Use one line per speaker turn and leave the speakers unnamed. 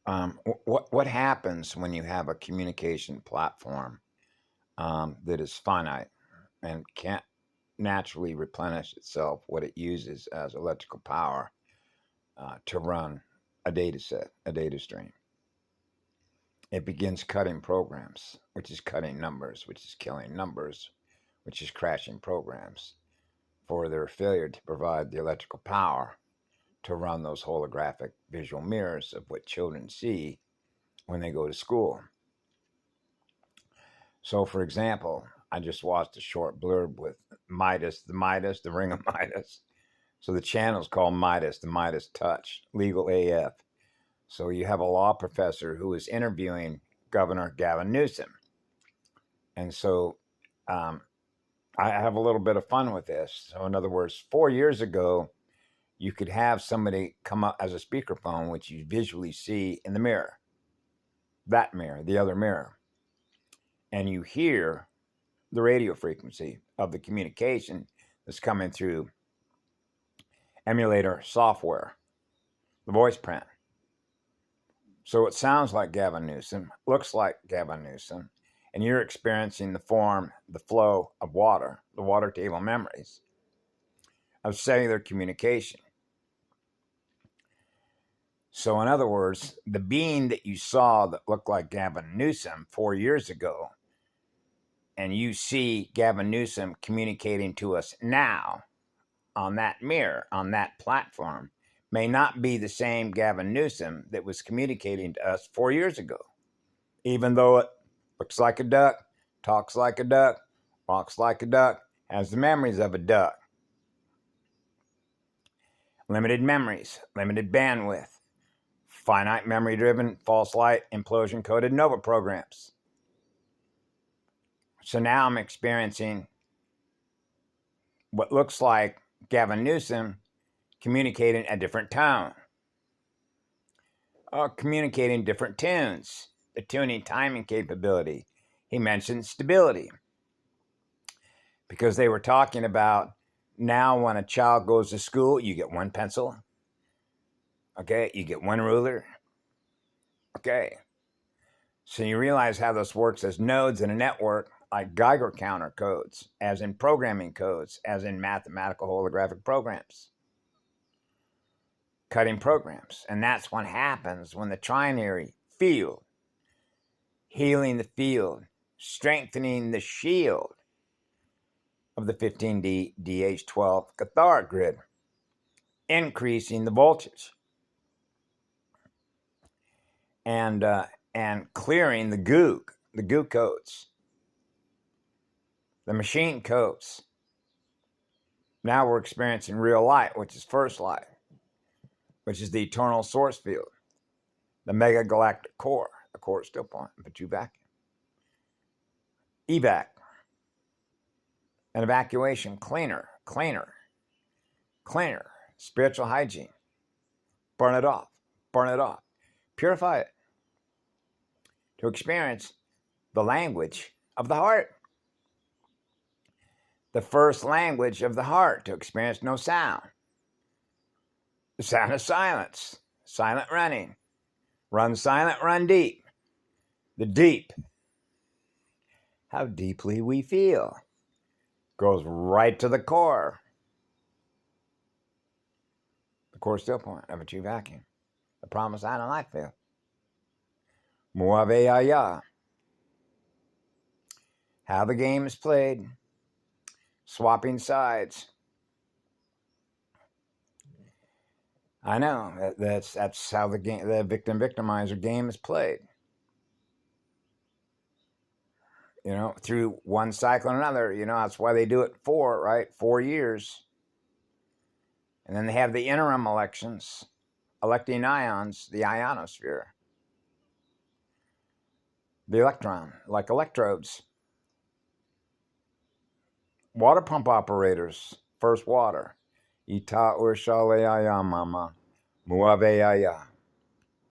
What happens when you have a communication platform that is finite and can't naturally replenish itself? What it uses as electrical power to run a data set, a data stream. It begins cutting programs, which is cutting numbers, which is killing numbers, which is crashing programs for their failure to provide the electrical power to run those holographic visual mirrors of what children see when they go to school. So, for example, I just watched a short blurb with Midas, the Ring of Midas. So the channel's called Midas, the Midas Touch, legal AF. So you have a law professor who is interviewing Governor Gavin Newsom. And so I have a little bit of fun with this. So in other words, 4 years ago, you could have somebody come up as a speakerphone, which you visually see in the mirror, that mirror, the other mirror. And you hear the radio frequency of the communication that's coming through emulator software, the voice print. So it sounds like Gavin Newsom, looks like Gavin Newsom, and you're experiencing the form, the flow of water, the water table memories of cellular communication. So in other words, the being that you saw that looked like Gavin Newsom 4 years ago, and you see Gavin Newsom communicating to us now on that mirror, on that platform, may not be the same Gavin Newsom that was communicating to us 4 years ago, even though it looks like a duck, talks like a duck, walks like a duck, has the memories of a duck. Limited memories, limited bandwidth, finite memory-driven, false light, implosion-coded NOVA programs. So now I'm experiencing what looks like Gavin Newsom communicating a different tone, communicating different tunes, the tuning timing capability. He mentioned stability because they were talking about now when a child goes to school, you get one pencil, okay, you get one ruler, okay. So you realize how this works as nodes in a network, like Geiger counter codes, as in programming codes, as in mathematical holographic programs. Cutting programs. And that's what happens when the trinary field, healing the field, strengthening the shield of the 15D DH12 cathodic grid, increasing the voltage, and clearing the goo codes, the machine codes. Now we're experiencing real light, which is first light, which is the eternal source field, the mega galactic core, the core is still point, but you vacuum. Evac, an evacuation, cleaner, spiritual hygiene, burn it off, purify it, to experience the language of the heart. The first language of the heart, to experience no sound. The sound of silence, silent running. Run silent, run deep. The deep, how deeply we feel, goes right to the core. The core still point of a true vacuum. The promised island life field. Muave ya. How the game is played. Swapping sides. I know that's how the game, the victim-victimizer game is played. You know, through one cycle and another. You know, that's why they do it 4 years. And then they have the interim elections, electing ions, the ionosphere. The electron, like electrodes. Water pump operators, first water. Ita urshaleaya mama, muaveaya.